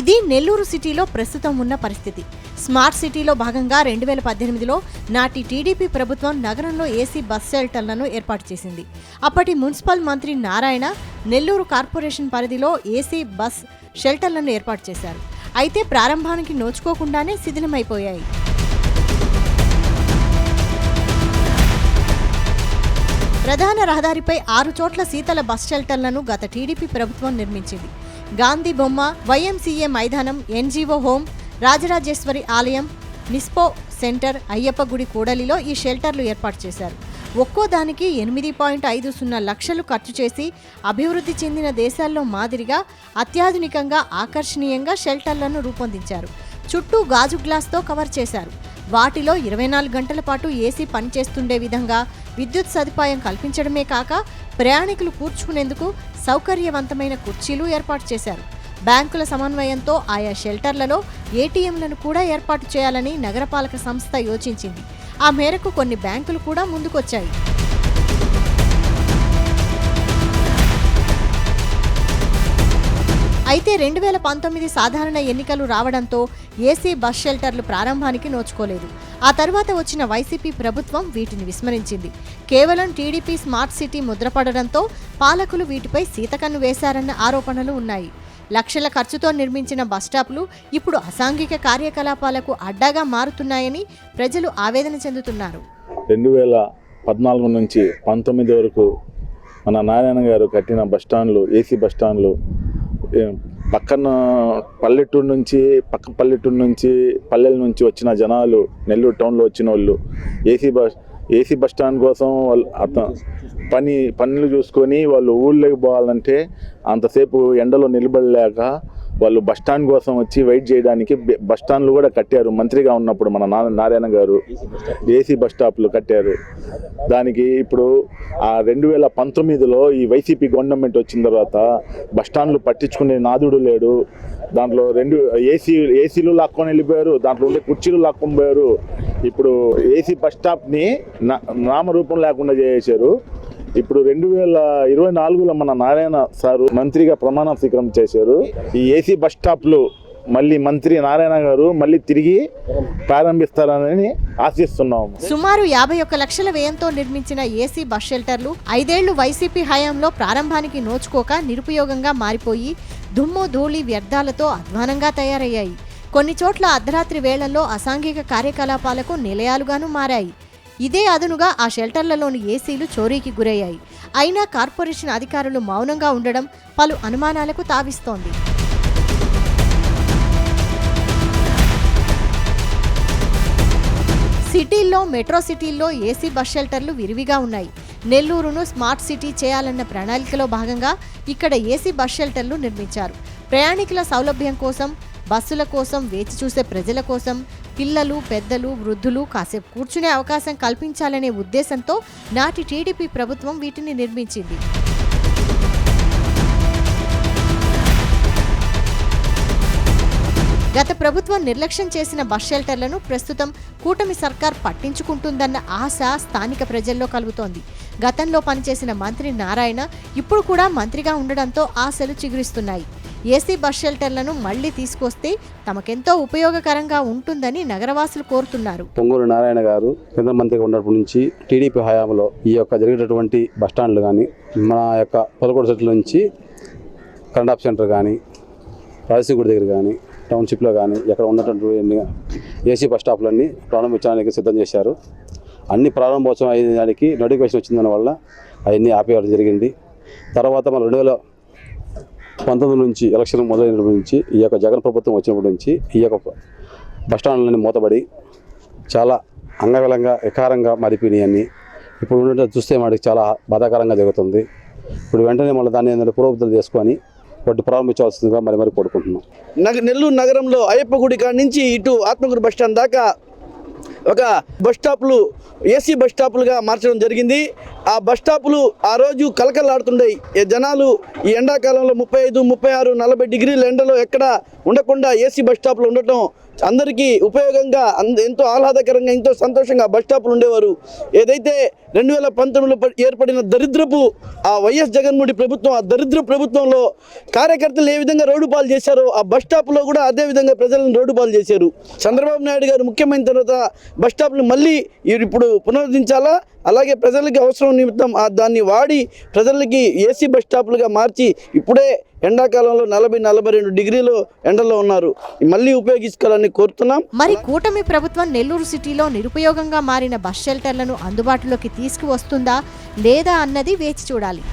ఇది నెల్లూరు సిటీలో ప్రస్తుతం ఉన్న పరిస్థితి. స్మార్ట్ సిటీలో భాగంగా 2018లో నాటి టీడీపీ ప్రభుత్వం నగరంలో ఏసీ బస్ షెల్టర్లను ఏర్పాటు చేసింది. అప్పటి మున్సిపల్ మంత్రి నారాయణ నెల్లూరు కార్పొరేషన్ పరిధిలో ఏసీ బస్ షెల్టర్లను ఏర్పాటు చేశారు. అయితే ప్రారంభానికి నోచుకోకుండానే శిథిలమైపోయాయి. ప్రధాన రహదారిపై 6 చోట్ల శీతల బస్ షెల్టర్లను గత టీడీపీ ప్రభుత్వం నిర్మించింది. గాంధీ బొమ్మ, వైఎంసీఏ మైదానం, ఎన్జీఓ హోమ్, రాజరాజేశ్వరి ఆలయం, నిస్పో సెంటర్, అయ్యప్ప గుడి కూడలిలో ఈ షెల్టర్లు ఏర్పాటు చేశారు. ఒక్కో దానికి 8.50 లక్షలు ఖర్చు చేసి అభివృద్ధి చెందిన దేశాల్లో మాదిరిగా అత్యాధునికంగా ఆకర్షణీయంగా షెల్టర్లను రూపొందించారు. చుట్టూ గాజు గ్లాస్తో కవర్ చేశారు. వాటిలో 24 గంటల పాటు ఏసీ పనిచేస్తుండే విధంగా విద్యుత్ సదుపాయం కల్పించడమే కాక ప్రయాణికులు కూర్చుకునేందుకు సౌకర్యవంతమైన కుర్చీలు ఏర్పాటు చేశారు. బ్యాంకుల సమన్వయంతో ఆయా షెల్టర్లలో ఏటీఎంలను కూడా ఏర్పాటు చేయాలని నగరపాలక సంస్థ యోచించింది. ఆ మేరకు కొన్ని బ్యాంకులు కూడా ముందుకొచ్చాయి. అయితే 2019 సాధారణ ఎన్నికలు రావడంతో ఏసీ బస్ షెల్టర్లు ప్రారంభానికి నోచుకోలేదు. ఆ తర్వాత వచ్చిన వైసీపీ ప్రభుత్వం వీటిని విస్మరించింది. కేవలం టీడీపీ స్మార్ట్ సిటీ ముద్రపడడంతో పాలకులు వీటిపై సీతకన్ను వేశారన్న ఆరోపణలు ఉన్నాయి. లక్షల ఖర్చుతో నిర్మించిన బస్టాప్లు ఇప్పుడు అసాంఘిక కార్యకలాపాలకు అడ్డాగా మారుతున్నాయని ప్రజలు ఆవేదన చెందుతున్నారు. 2014 నుంచి 19 వరకు మన నారాయణ గారు కట్టిన బస్టాండ్లు, ఏసీ బస్టాండ్లు పక్కన పక్క పల్లెటూరు నుంచి పల్లెల నుంచి వచ్చిన జనాలు, నెల్లూరు టౌన్లో వచ్చిన వాళ్ళు ఏసీ బస్ స్టాండ్ కోసం వాళ్ళు పనులు చూసుకొని వాళ్ళు ఊళ్ళోకి పోవాలంటే అంతసేపు ఎండలో నిలబడలేక వాళ్ళు బస్టాండ్ కోసం వచ్చి వెయిట్ చేయడానికి బస్టాండ్లు కూడా కట్టారు. మంత్రిగా ఉన్నప్పుడు మన నారాయణ గారు ఏసీ బస్ స్టాప్లు కట్టారు. దానికి ఇప్పుడు ఆ 2019లో ఈ వైసీపీ గవర్నమెంట్ వచ్చిన తర్వాత బస్టాండ్లు పట్టించుకునే నాదుడు లేడు. దాంట్లో ఏసీలు లాక్కొని వెళ్ళిపోయారు, దాంట్లో ఉండే కుర్చీలు లాక్కొని పోయారు. ఇప్పుడు ఏసీ బస్ స్టాప్ని నామరూపం లేకుండా చేశారు. ఇప్పుడు 2024లో మన నారాయణ సారు మంత్రిగా ప్రమాణ స్వీకారం చేశారు. ఈ ఏసీ బస్ స్టాప్లు మళ్ళీ మంత్రి నారాయణ గారు మళ్ళీ తిరిగి ప్రారంభిస్తారని ఆశిస్తున్నాం. సుమారు 51 లక్షల వ్యయంతో నిర్మించిన ఏసీ బస్ షెల్టర్లు 5 ఏళ్లు వైసీపీ హయాంలో ప్రారంభానికి నోచుకోక నిరుపయోగంగా మారిపోయి దుమ్ము ధూళి వ్యర్థాలతో అధ్వానంగా తయారయ్యాయి. కొన్ని చోట్ల అర్ధరాత్రి వేళల్లో అసాంఘిక కార్యకలాపాలకు నిలయాలుగాను మారాయి. ఇదే అదనుగా ఆ షెల్టర్లలోని ఏసీలు చోరీకి గురయ్యాయి. అయినా కార్పొరేషన్ అధికారులు మౌనంగా ఉండడం పలు అనుమానాలకు తావిస్తోంది. సిటీల్లో, మెట్రో సిటీల్లో ఏసీ బస్ షెల్టర్లు విరివిగా ఉన్నాయి. నెల్లూరును స్మార్ట్ సిటీ చేయాలన్న ప్రణాళికలో భాగంగా ఇక్కడ ఏసీ బస్ షెల్టర్లు నిర్మించారు. ప్రయాణికుల సౌలభ్యం కోసం, బస్సుల కోసం వేచి చూసే ప్రజల కోసం, పిల్లలు, పెద్దలు, వృద్ధులు కాసేపు కూర్చునే అవకాశం కల్పించాలనే ఉద్దేశంతో నాటి టీడీపీ ప్రభుత్వం వీటిని నిర్మించింది. గత ప్రభుత్వం నిర్లక్ష్యం చేసిన బస్ షెల్టర్లను ప్రస్తుతం కూటమి సర్కార్ పట్టించుకుంటుందన్న ఆశ స్థానిక ప్రజల్లో కలుగుతోంది. గతంలో పనిచేసిన మంత్రి నారాయణ ఇప్పుడు కూడా మంత్రిగా ఉండడంతో ఆశలు చిగురిస్తున్నాయి. ఏసీ బస్ షెల్టర్లను మళ్లీ తీసుకొస్తే తమకెంతో ఉపయోగకరంగా ఉంటుందని నగరవాసులు కోరుతున్నారు. పొంగూరు నారాయణ గారు కేంద్ర మంత్రిగా ఉన్నప్పటి నుంచి టీడీపీ హయాంలో ఈ యొక్క జరిగేటటువంటి బస్టాండ్లు కానీ, మన యొక్క పొలకోట సెట్ల నుంచి కరెంట్ ఆఫ్ సెంటర్ కానీ, రాజశేఖర్ దగ్గర కానీ, టౌన్షిప్లో కానీ ఎక్కడ ఉన్నటువంటి ఏసీ బస్ స్టాప్లన్నీ ప్రారంభించడానికి సిద్ధం చేశారు. అన్ని ప్రారంభోత్సవం అయ్యేదానికి నోటిఫికేషన్ వచ్చిన దానివల్ల అవన్నీ ఆపేయడం జరిగింది. తర్వాత మన 2019 నుంచి ఎలక్షన్ మొదలైనప్పటి నుంచి ఈ యొక్క జగన్ ప్రభుత్వం వచ్చినప్పటి నుంచి ఈ యొక్క బస్టాండ్లన్నీ మూతబడి చాలా అంగవిలంగా వికారంగా మారిపోయినాయని ఇప్పుడు ఉండటం చూస్తే మనకి చాలా బాధాకరంగా జరుగుతుంది. ఇప్పుడు వెంటనే మళ్ళీ దాన్ని ఏంటంటే పూర్వభద్రత చేసుకొని వాటి ప్రారంభించవలసిందిగా మరి కోరుకుంటున్నాం. నెల్లూరు నగరంలో అయ్యప్ప గుడి కాడ నుంచి ఇటు ఆత్మకూరు బస్టాండ్ దాకా ఒక బస్ స్టాప్లు ఏసీ బస్ స్టాపులుగా మార్చడం జరిగింది. ఆ బస్ స్టాపులు ఆ రోజు కలకలాడుతుండే జనాలు ఈ ఎండాకాలంలో 35, 36, 40 డిగ్రీల ఎండలో ఎక్కడ ఉండకుండా ఏసీ బస్ స్టాప్లు ఉండటం అందరికీ ఉపయోగంగా ఎంతో ఆహ్లాదకరంగా ఎంతో సంతోషంగా బస్ స్టాపులు ఉండేవారు. ఏదైతే 2019లో ఏర్పడిన దరిద్రపు ఆ వైఎస్ జగన్మోహన్ ప్రభుత్వం, ఆ దరిద్ర ప్రభుత్వంలో కార్యకర్తలు ఏ విధంగా రోడ్డు పాలు చేశారో ఆ బస్ స్టాప్లో కూడా అదే విధంగా ప్రజలను రోడ్డు పాలు చేశారు. చంద్రబాబు నాయుడు గారు ముఖ్యమైన తర్వాత బస్ స్టాప్లు మళ్ళీ ఇప్పుడు పునరుద్ధరించాలా, అలాగే ప్రజలకి అవసరం నిమిత్తం దాన్ని వాడి ప్రజలకి ఏసీ బస్ స్టాపులుగా మార్చి ఇప్పుడే ఎండాకాలంలో 40-42 డిగ్రీలు ఎండలో ఉన్నారు, మళ్ళీ ఉపయోగించుకోవాలని కోరుతున్నాం. మరి కూటమి ప్రభుత్వం నెల్లూరు సిటీలో నిరుపయోగంగా మారిన బస్ షెల్టర్లను అందుబాటులోకి తీసుకువస్తుందా లేదా అన్నది వేచి చూడాలి.